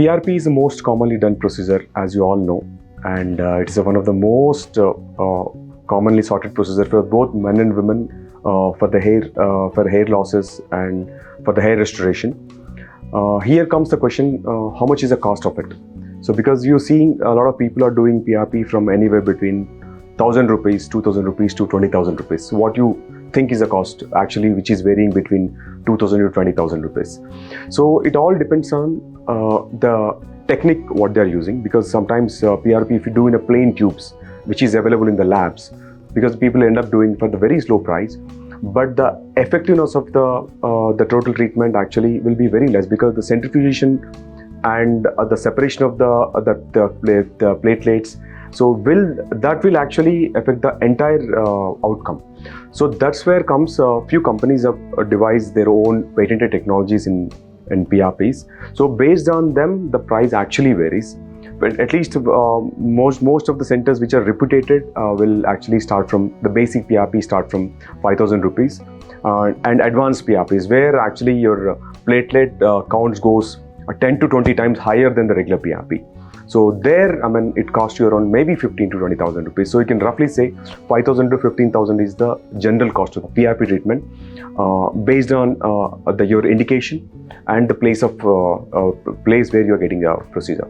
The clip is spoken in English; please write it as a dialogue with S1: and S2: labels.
S1: PRP is the most commonly done procedure, as you all know, and it is one of the most commonly sorted procedure for both men and women for hair losses and for the hair restoration. Here comes the question: how much is the cost of it? So, because you're seeing a lot of people are doing PRP from anywhere between 1,000 rupees, 2,000 rupees to 20,000 rupees. So what you think is the cost actually, which is varying between 2,000 to 20,000 rupees. So it all depends on the technique what they are using, because sometimes PRP, if you do in a plain tubes, which is available in the labs, because people end up doing for the very low price, but the effectiveness of the total treatment actually will be very less, because the centrifugation and the separation of the platelets, so that will actually affect the entire outcome. So that's where comes few companies have devised their own patented technologies in PRPs. So based on them, the price actually varies. But at least most of the centers which are reputed will actually start from the basic PRP, start from 5,000 rupees, and advanced PRPs, where actually your platelet counts goes 10 to 20 times higher than the regular PRP. So there, I mean, it costs you around maybe 15 to 20,000 rupees. So you can roughly say 5,000 to 15,000 is the general cost of the PRP treatment, based on your indication and the place where you are getting the procedure.